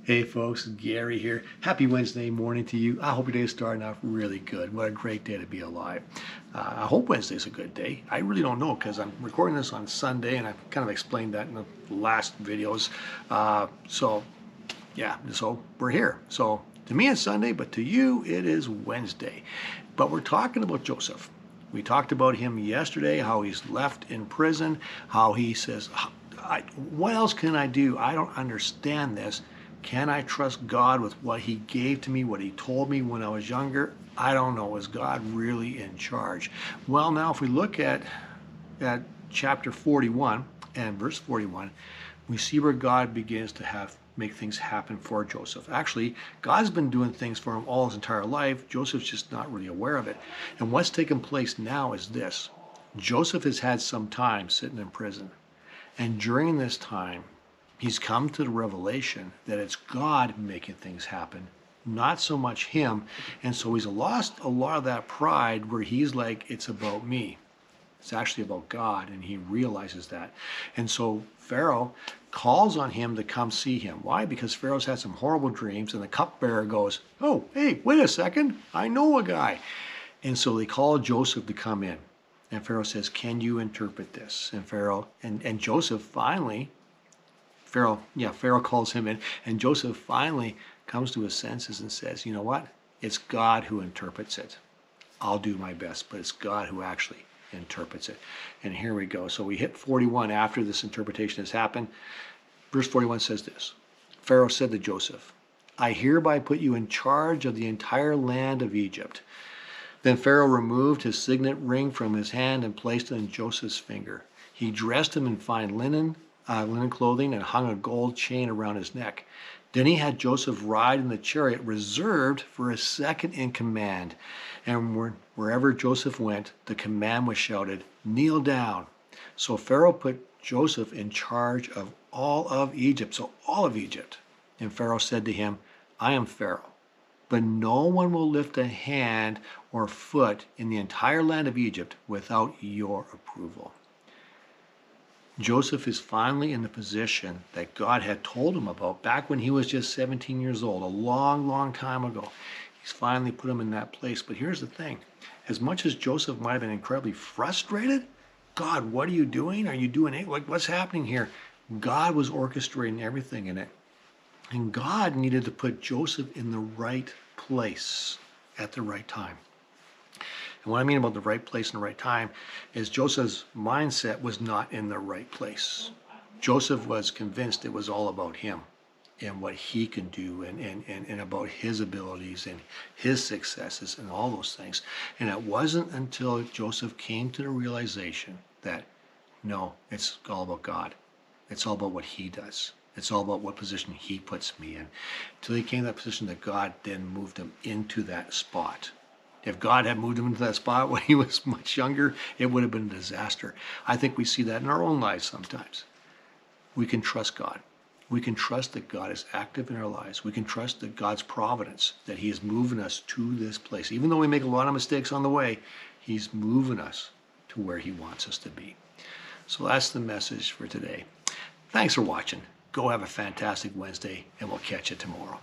Hey folks, Gary here. Happy Wednesday morning to you. I hope your day is starting off really good. What a great day to be alive. I hope Wednesday's a good day. I really don't know because I'm recording this on Sunday and I've kind of explained that in the last videos. So we're here. So to me it's Sunday, but to you it is Wednesday. But we're talking about Joseph. We talked about him yesterday, how he's left in prison, how he says, what else can I do? I don't understand this. Can I trust God with what he gave to me, what he told me when I was younger? I don't know. Is God really in charge? Well, now if we look at chapter 41 and verse 41, we see where God begins to make things happen for Joseph. Actually, God's been doing things for him all his entire life. Joseph's just not really aware of it. And what's taken place now is this. Joseph has had some time sitting in prison. And during this time, he's come to the revelation that it's God making things happen, not so much him. And so he's lost a lot of that pride where he's like, it's about me. It's actually about God, and he realizes that. And so Pharaoh calls on him to come see him. Why? Because Pharaoh's had some horrible dreams, and the cupbearer goes, oh, hey, wait a second, I know a guy. And so they call Joseph to come in. And Pharaoh says, can you interpret this? And Joseph finally, Pharaoh calls him in, and Joseph finally comes to his senses and says, you know what? It's God who interprets it. I'll do my best, but it's God who actually interprets it. And here we go. So we hit 41 after this interpretation has happened. Verse 41 says this. Pharaoh said to Joseph, I hereby put you in charge of the entire land of Egypt. Then Pharaoh removed his signet ring from his hand and placed it in Joseph's finger. He dressed him in fine linen clothing and hung a gold chain around his neck. Then he had Joseph ride in the chariot reserved for his second in command. And wherever Joseph went, the command was shouted, kneel down. So Pharaoh put Joseph in charge of all of Egypt. So all of Egypt. And Pharaoh said to him, I am Pharaoh, but no one will lift a hand or foot in the entire land of Egypt without your approval. Joseph is finally in the position that God had told him about back when he was just 17 years old, a long, long time ago. He's finally put him in that place. But here's the thing. As much as Joseph might have been incredibly frustrated, God, what are you doing? Are you doing it? Like, what's happening here? God was orchestrating everything in it. And God needed to put Joseph in the right place at the right time. And what I mean about the right place and the right time is Joseph's mindset was not in the right place. Joseph was convinced it was all about him and what he could do and about his abilities and his successes and all those things. And it wasn't until Joseph came to the realization that, no, it's all about God. It's all about what he does. It's all about what position he puts me in. Until he came to that position that God then moved him into that spot. If God had moved him into that spot when he was much younger, it would have been a disaster. I think we see that in our own lives sometimes. We can trust God. We can trust that God is active in our lives. We can trust that God's providence, that he is moving us to this place. Even though we make a lot of mistakes on the way, he's moving us to where he wants us to be. So that's the message for today. Thanks for watching. Go have a fantastic Wednesday, and we'll catch you tomorrow.